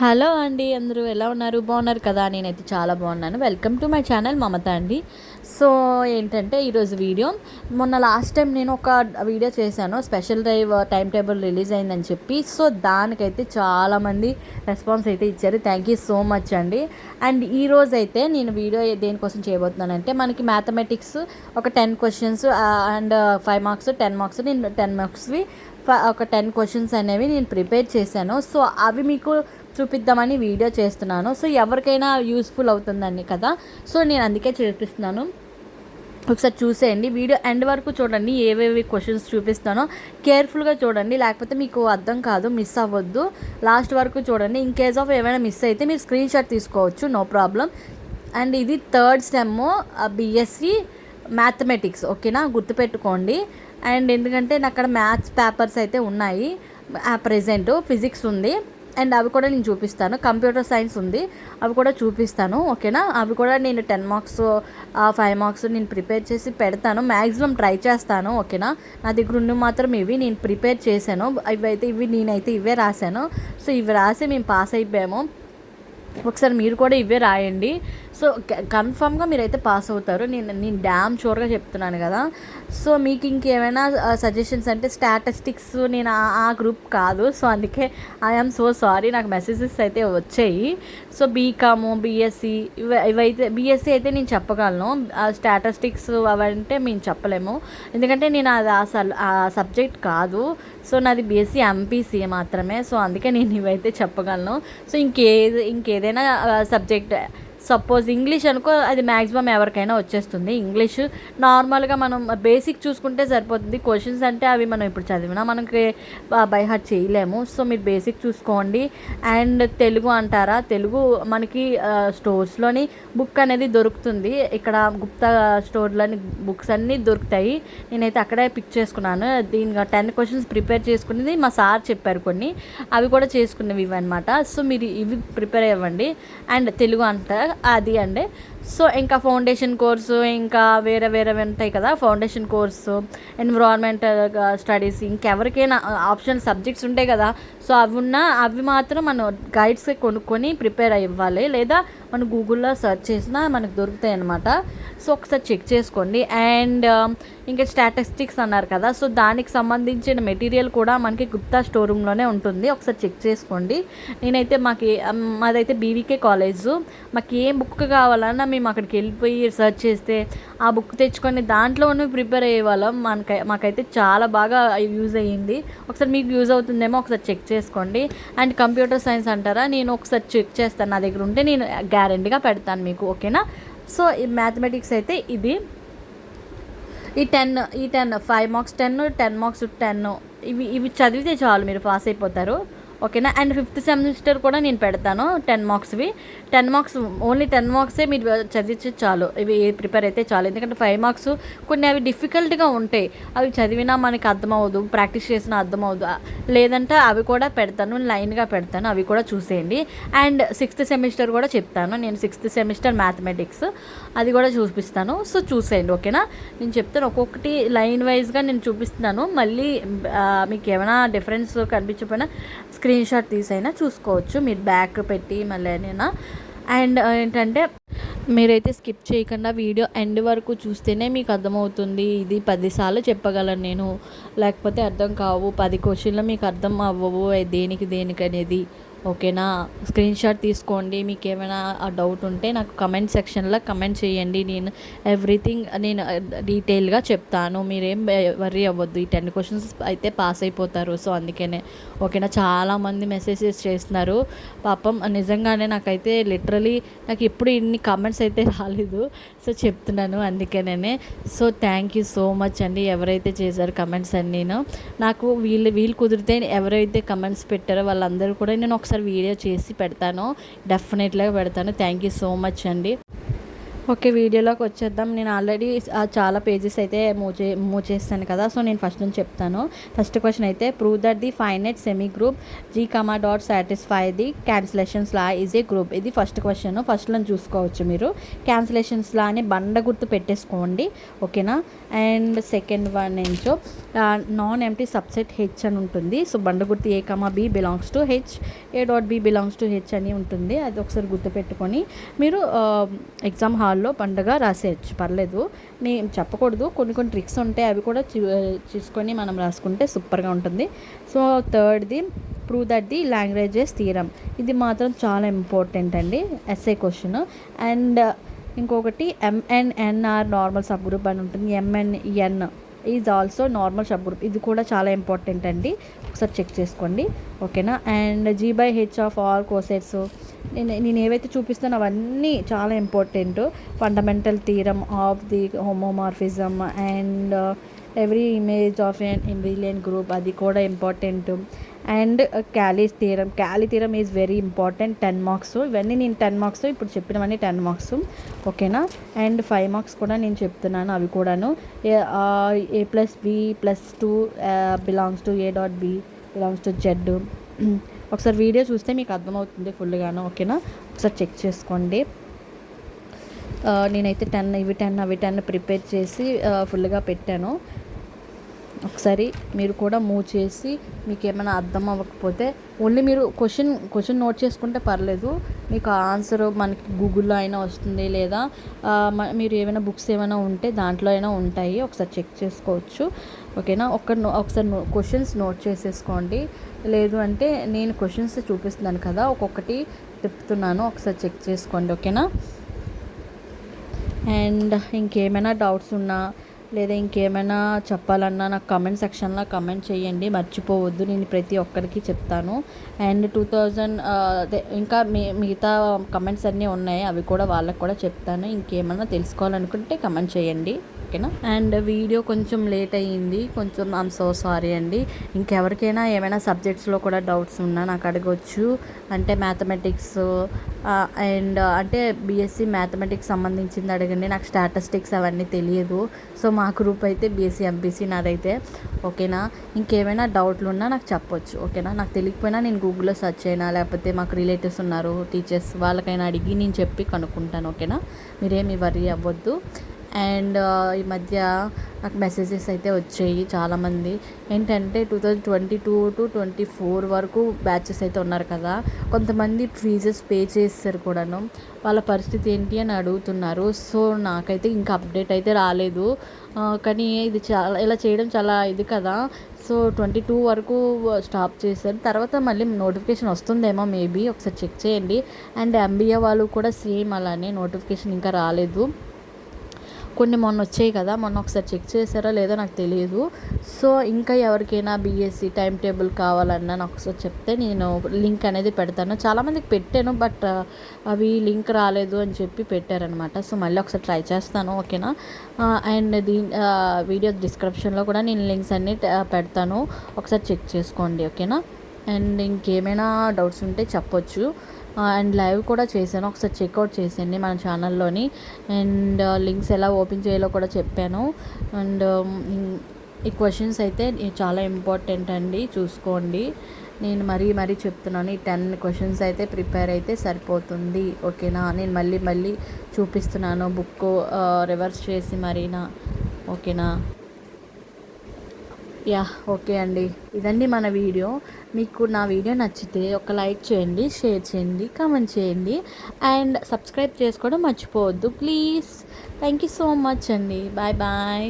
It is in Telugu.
హలో అండి, అందరూ ఎలా ఉన్నారు? బాగున్నారు కదా? నేనైతే చాలా బాగున్నాను. వెల్కమ్ టు మై ఛానల్ మమత అండి. సో ఏంటంటే ఈరోజు వీడియో, మొన్న లాస్ట్ టైం నేను ఒక వీడియో చేశాను, special drive time table release అయిందని చెప్పి. సో దానికైతే చాలామంది రెస్పాన్స్ అయితే ఇచ్చారు. థ్యాంక్ యూ సో మచ్ అండి. అండ్ ఈరోజు అయితే నేను వీడియో దేనికోసం చేయబోతున్నానంటే, మనకి మ్యాథమెటిక్స్ ఒక 10 క్వశ్చన్స్ అండ్ 5 మార్క్స్ 10 మార్క్స్, నేను 10 మార్క్స్వి ఒక 10 క్వశ్చన్స్ అనేవి నేను ప్రిపేర్ చేశాను. సో అవి మీకు చూపిద్దామని వీడియో చేస్తున్నాను. సో ఎవరికైనా యూస్ఫుల్ అవుతుందని కదా, సో నేను అందుకే చూపిస్తున్నాను. ఒకసారి చూసేయండి, వీడియో ఎండ్ వరకు చూడండి. ఏవేవి క్వశ్చన్స్ చూపిస్తానో కేర్ఫుల్గా చూడండి, లేకపోతే మీకు అర్థం కాదు, మిస్ అవ్వద్దు. లాస్ట్ వరకు చూడండి. ఇన్ కేస్ ఆఫ్ ఏమైనా మిస్ అయితే మీరు స్క్రీన్ షాట్ తీసుకోవచ్చు, నో ప్రాబ్లం. అండ్ ఇది థర్డ్ సెమ్ బీఎస్సీ మ్యాథమెటిక్స్, ఓకేనా? గుర్తుపెట్టుకోండి. అండ్ ఎందుకంటే నాకు అక్కడ మ్యాథ్స్ పేపర్స్ అయితే ఉన్నాయి, ప్రెజెంట్ ఫిజిక్స్ ఉంది, అండ్ అవి కూడా నేను చూపిస్తాను. కంప్యూటర్ సైన్స్ ఉంది, అవి కూడా చూపిస్తాను, ఓకేనా? అవి కూడా నేను 10 మార్క్స్ 5 మార్క్స్ నేను ప్రిపేర్ చేసి పెడతాను, మ్యాక్సిమం ట్రై చేస్తాను, ఓకేనా? నా దగ్గర ఉన్న మాత్రం ఇవి నేను ప్రిపేర్ చేశాను. ఇవి నేనైతే ఇవే రాశాను. సో ఇవి రాసి మేము పాస్ అయిపోయాము. ఒకసారి మీరు కూడా ఇవే రాయండి. సో కన్ఫామ్గా మీరైతే పాస్ అవుతారు, నేను డ్యామ్ షూర్గా చెప్తున్నాను కదా. సో మీకు ఇంకేమైనా సజెషన్స్ అంటే, స్టాటిస్టిక్స్ నేను ఆ గ్రూప్ కాదు, సో అందుకే ఐఎమ్ సో సారీ, నాకు మెసేజెస్ అయితే వచ్చాయి. సో బీకాము బీఎస్సీ ఇవైతే, బీఎస్సీ అయితే నేను చెప్పగలను, స్టాటిస్టిక్స్ అవంటే మేము చెప్పలేము, ఎందుకంటే నేను అది ఆ సబ్జెక్ట్ కాదు. సో నాది బీఎస్సీ ఎంపీసీ మాత్రమే, సో అందుకే నేను ఇవైతే చెప్పగలను. సో ఇంకేదైనా సబ్జెక్ట్, సపోజ్ ఇంగ్లీష్ అనుకో, అది మ్యాక్సిమం ఎవరికైనా వచ్చేస్తుంది. ఇంగ్లీష్ నార్మల్గా మనం బేసిక్ చూసుకుంటే సరిపోతుంది. క్వశ్చన్స్ అంటే అవి మనం ఇప్పుడు చదివినా మనకి బై హార్ట్ చేయలేము. సో మీరు బేసిక్ చూసుకోండి. అండ్ తెలుగు అంటారా, తెలుగు మనకి స్టోర్స్లోని బుక్ అనేది దొరుకుతుంది. ఇక్కడ గుప్తా స్టోర్లోని బుక్స్ అన్నీ దొరుకుతాయి. నేనైతే అక్కడే పిక్ చేసుకున్నాను. దీనిగా 10 క్వశ్చన్స్ ప్రిపేర్ చేసుకునేది మా సార్ చెప్పారు, కొన్ని అవి కూడా చేసుకునేవి ఇవన్నమాట. సో మీరు ఇవి ప్రిపేర్ అవ్వండి. అండ్ తెలుగు అంటారా అది అండి. సో ఇంకా ఫౌండేషన్ కోర్సు, ఇంకా వేరే ఉంటాయి కదా, ఫౌండేషన్ కోర్సు, ఎన్విరాన్మెంటల్ స్టడీస్, ఇంకెవరికైనా ఆప్షనల్ సబ్జెక్ట్స్ ఉంటాయి కదా. సో అవి మాత్రం మనం గైడ్స్ కొనుక్కొని ప్రిపేర్ అవ్వాలి, లేదా మనం గూగుల్లో సెర్చ్ చేసినా మనకు దొరుకుతాయి అన్నమాట. సో ఒకసారి చెక్ చేసుకోండి. అండ్ ఇంకా స్టాటిస్టిక్స్ అన్నారు కదా, సో దానికి సంబంధించిన మెటీరియల్ కూడా మనకి గుప్తా స్టోర్ రూమ్లోనే ఉంటుంది, ఒకసారి చెక్ చేసుకోండి. నేనైతే మాదైతే బీవీకే కాలేజు, మాకు ఏం బుక్ కావాలన్నా మేము అక్కడికి వెళ్ళిపోయి సెర్చ్ చేస్తే ఆ బుక్ తెచ్చుకొని దాంట్లోనే ప్రిపేర్ అయ్యేవాళ్ళం. మాకైతే చాలా బాగా యూజ్ అయ్యింది. ఒకసారి మీకు యూజ్ అవుతుందేమో ఒకసారి చెక్ చేసుకోండి. అండ్ కంప్యూటర్ సైన్స్ అంటారా, నేను ఒకసారి చెక్ చేస్తాను, నా దగ్గర ఉంటే నేను గ్యారెంటీగా పెడతాను మీకు, ఓకేనా? సో ఈ మ్యాథమెటిక్స్ అయితే ఇది, ఈ 10 5 మార్క్స్ 10 మార్క్స్ 10 ఇవి చదివితే చాలు, మీరు పాస్ అయిపోతారు, ఓకేనా? అండ్ 5th సెమిస్టర్ కూడా నేను పెడతాను 10 మార్క్స్వి. 10 మార్క్స్ ఓన్లీ 10 మార్క్సే మీరు చదివించే చాలు, ఇవి ప్రిపేర్ అయితే చాలు. ఎందుకంటే 5 మార్క్స్ కొన్ని అవి డిఫికల్ట్గా ఉంటాయి, అవి చదివినా మనకి అర్థమవుదు, ప్రాక్టీస్ చేసినా అర్థమవుదు, లేదంటే అవి కూడా పెడతాను, లైన్గా పెడతాను, అవి కూడా చూసేయండి. అండ్ 6th సెమిస్టర్ కూడా చెప్తాను నేను, 6th సెమిస్టర్ మ్యాథమెటిక్స్ అది కూడా చూపిస్తాను. సో చూసేయండి, ఓకేనా? నేను చెప్తాను, ఒక్కొక్కటి లైన్ వైజ్గా నేను చూపిస్తున్నాను. మళ్ళీ మీకు ఏమైనా డిఫరెన్స్ కనిపించకపోయినా స్క్రీన్ షాట్ తీసైనా చూసుకోవచ్చు, మీరు బ్యాక్ పెట్టి మళ్ళీ అయినా. అండ్ ఏంటంటే, మీరైతే స్కిప్ చేయకుండా వీడియో ఎండ్ వరకు చూస్తేనే మీకు అర్థమవుతుంది. ఇది 10 సార్లు చెప్పగలను నేను, లేకపోతే అర్థం కావు. 10 క్వశ్చన్లు మీకు అర్థం అవ్వవు దేనికి అనేది, ఓకేనా? స్క్రీన్ షాట్ తీసుకోండి. మీకు ఏమైనా ఆ డౌట్ ఉంటే నాకు కమెంట్ సెక్షన్లో కమెంట్ చేయండి, నేను ఎవ్రీథింగ్ నేను డీటెయిల్గా చెప్తాను. మీరేం వర్రీ అవ్వద్దు, ఈ 10 క్వశ్చన్స్ అయితే పాస్ అయిపోతారు. సో అందుకనే, ఓకేనా? చాలామంది మెసేజెస్ చేస్తున్నారు పాపం, నిజంగానే నాకైతే లిటరలీ నాకు ఎప్పుడు ఇన్ని కమెంట్స్ అయితే రాలేదు, సో చెప్తున్నాను అందుకనే. So thank you so much అండి, ఎవరైతే చేశారు కమెంట్స్ అన్నీ. నాకు వీళ్ళు కుదిరితే ఎవరైతే కమెంట్స్ పెట్టారో వాళ్ళందరూ కూడా నేను ఒకసారి వీడియో చేసి పెడతాను, డెఫినెట్గా పెడతాను. థ్యాంక్ యూ సో మచ్ అండి. ఓకే, వీడియోలోకి వచ్చేద్దాం. నేను ఆల్రెడీ చాలా పేజెస్ అయితే మూవ్ చేస్తాను కదా, సో నేను ఫస్ట్ నుంచి చెప్తాను. ఫస్ట్ క్వశ్చన్ అయితే prove that the finite semi group G comma dot satisfy the cancellations law is a group. ఇది ఫస్ట్ క్వశ్చన్. ఫస్ట్లో చూసుకోవచ్చు మీరు. క్యాన్సిలేషన్స్ లా అని బండ గుర్తు పెట్టేసుకోండి, ఓకేనా. అండ్ సెకండ్ వన్ ఏంటో నాన్ ఎంటీ సబ్సెట్ హెచ్ అని ఉంటుంది. సో బండ గుర్తు a comma b belongs to H, a dot B belongs to H అని ఉంటుంది. అది ఒకసారి గుర్తుపెట్టుకొని మీరు ఎగ్జామ్ హాల్లో పండగ రాసేయచ్చు, పర్లేదు. నేను చెప్పకూడదు, కొన్ని కొన్ని ట్రిక్స్ ఉంటాయి, అవి కూడా చూసుకొని మనం రాసుకుంటే సూపర్గా ఉంటుంది. సో థర్డ్ది ప్రూవ్ దట్ ది లాంగ్వేజెస్ థీరం. ఇది మాత్రం చాలా ఇంపార్టెంట్ అండి, ఎస్ఏ క్వశ్చన్. అండ్ ఇంకొకటి ఎంఎన్ఎన్ఆర్ నార్మల్ సబ్ గ్రూప్ అని ఉంటుంది. MNN is also normal subgroup. ఇది కూడా చాలా ఇంపార్టెంట్ అండి, ఒకసారి చెక్ చేసుకోండి, ఓకేనా. And G/H of all cosets, నేను ఏవైతే చూపిస్తానో అవన్నీ చాలా important. Fundamental theorem of the homomorphism and every image of an abelian group, అది కూడా important. And Cayley theorem is very important, 10 marks. ఇవన్నీ నేను 10 మార్క్స్ ఇప్పుడు చెప్పినవన్నీ 10 మార్క్స్, ఓకేనా. అండ్ 5 మార్క్స్ కూడా నేను చెప్తున్నాను, అవి కూడాను. A+B+2 belongs to A dot B belongs to Z. ఒకసారి వీడియో చూస్తే మీకు అర్థమవుతుంది ఫుల్గాను, ఓకేనా. ఒకసారి చెక్ చేసుకోండి. నేనైతే 10 ఇవి 10 అవి 10 ప్రిపేర్ చేసి ఫుల్గా పెట్టాను. ఒకసారి మీరు కూడా మూవ్ చేసి మీకు ఏమైనా అర్థం అవ్వకపోతే ఓన్లీ మీరు క్వశ్చన్ నోట్ చేసుకుంటే పర్లేదు. మీకు ఆన్సర్ మనకి గూగుల్లో అయినా వస్తుంది, లేదా మీరు ఏమైనా బుక్స్ ఏమైనా ఉంటే దాంట్లో అయినా ఉంటాయి, ఒకసారి చెక్ చేసుకోవచ్చు, ఓకేనా. ఒకసారి క్వశ్చన్స్ నోట్ చేసేసుకోండి. లేదు అంటే నేను క్వశ్చన్స్ చూపిస్తున్నాను కదా, ఒక్కొక్కటి చెప్తున్నాను, ఒకసారి చెక్ చేసుకోండి, ఓకేనా. అండ్ ఇంకేమైనా డౌట్స్ ఉన్నా లేదా ఇంకేమైనా చెప్పాలన్నా నాకు కమెంట్ సెక్షన్లో కమెంట్ చేయండి, మర్చిపోవద్దు, నేను ప్రతి ఒక్కరికి చెప్తాను. అండ్ 2000 ఇంకా మిగతా కమెంట్స్ అన్నీ ఉన్నాయి, అవి కూడా వాళ్ళకి కూడా చెప్తాను. ఇంకేమైనా తెలుసుకోవాలనుకుంటే కమెంట్ చేయండి, ఓకేనా. అండ్ వీడియో కొంచెం లేట్ అయ్యింది, కొంచెం ఐఎమ్ సో సారీ అండి. ఇంకెవరికైనా ఏమైనా సబ్జెక్ట్స్లో కూడా డౌట్స్ ఉన్నా నాకు అడగవచ్చు. అంటే మ్యాథమెటిక్స్ అండ్ అంటే బీఎస్సీ మ్యాథమెటిక్స్ సంబంధించింది అడగండి, నాకు స్టాటిస్టిక్స్ అవన్నీ తెలియదు. సో మా గ్రూప్ అయితే బీఎస్సీ ఎంపీసీ నాదైతే, ఓకేనా. ఇంకేమైనా డౌట్లు ఉన్నా నాకు చెప్పొచ్చు, ఓకేనా. నాకు తెలియకపోయినా నేను గూగుల్లో సెర్చ్ అయినా లేకపోతే మాకు రిలేటివ్స్ ఉన్నారు టీచర్స్, వాళ్ళకైనా అడిగి నేను చెప్పి కనుక్కుంటాను, ఓకేనా. మీరేమి వరీ అవ్వద్దు. అండ్ ఈ మధ్య నాకు మెసేజెస్ అయితే వచ్చాయి చాలామంది, ఏంటంటే 2022 to 24 వరకు బ్యాచెస్ అయితే ఉన్నారు కదా, కొంతమంది ఫీజెస్ పే చేస్తారు కూడాను, వాళ్ళ పరిస్థితి ఏంటి అని అడుగుతున్నారు. సో నాకైతే ఇంకా అప్డేట్ అయితే రాలేదు, కానీ ఇది ఇలా చేయడం చాలా ఇది కదా. సో 22 వరకు స్టాప్ చేశారు, తర్వాత మళ్ళీ నోటిఫికేషన్ వస్తుందేమో మేబీ, ఒకసారి చెక్ చేయండి. అండ్ ఎంబీఏ వాళ్ళు కూడా సేమ్ అలానే నోటిఫికేషన్ ఇంకా రాలేదు. కొన్ని మొన్న వచ్చాయి కదా, మొన్న ఒకసారి చెక్ చేశారో లేదో నాకు తెలియదు. సో ఇంకా ఎవరికైనా బీఎస్సీ టైం టేబుల్ కావాలన్నా నాకు ఒకసారి చెప్తే నేను లింక్ అనేది పెడతాను. చాలామందికి పెట్టాను, బట్ అవి లింక్ రాలేదు అని చెప్పి పెట్టారనమాట. సో మళ్ళీ ఒకసారి ట్రై చేస్తాను, ఓకేనా. అండ్ వీడియో డిస్క్రిప్షన్లో కూడా నేను లింక్స్ అన్నీ పెడతాను, ఒకసారి చెక్ చేసుకోండి, ఓకేనా. అండ్ ఇంకేమైనా డౌట్స్ ఉంటే చెప్పొచ్చు. అండ్ లైవ్ కూడా చేశాను, ఒకసారి చెక్అవుట్ చేసేయండి మన ఛానల్లోని. అండ్ లింక్స్ ఎలా ఓపెన్ చేయాలో కూడా చెప్పాను. అండ్ ఈ క్వశ్చన్స్ అయితే చాలా ఇంపార్టెంట్ అండి, చూసుకోండి. నేను మరీ చెప్తున్నాను, ఈ 10 క్వశ్చన్స్ అయితే ప్రిపేర్ అయితే సరిపోతుంది, ఓకేనా. నేను మళ్ళీ చూపిస్తున్నాను బుక్ రివర్స్ చేసి మరీనా, ఓకేనా. యా ఓకే అండి, ఇదండి మన వీడియో. మీకు నా వీడియో నచ్చితే ఒక లైక్ చేయండి, షేర్ చేయండి, కామెంట్ చేయండి, అండ్ సబ్స్క్రైబ్ చేసుకోవడం మర్చిపోవద్దు please. Thank you so much అండి, బాయ్ బాయ్.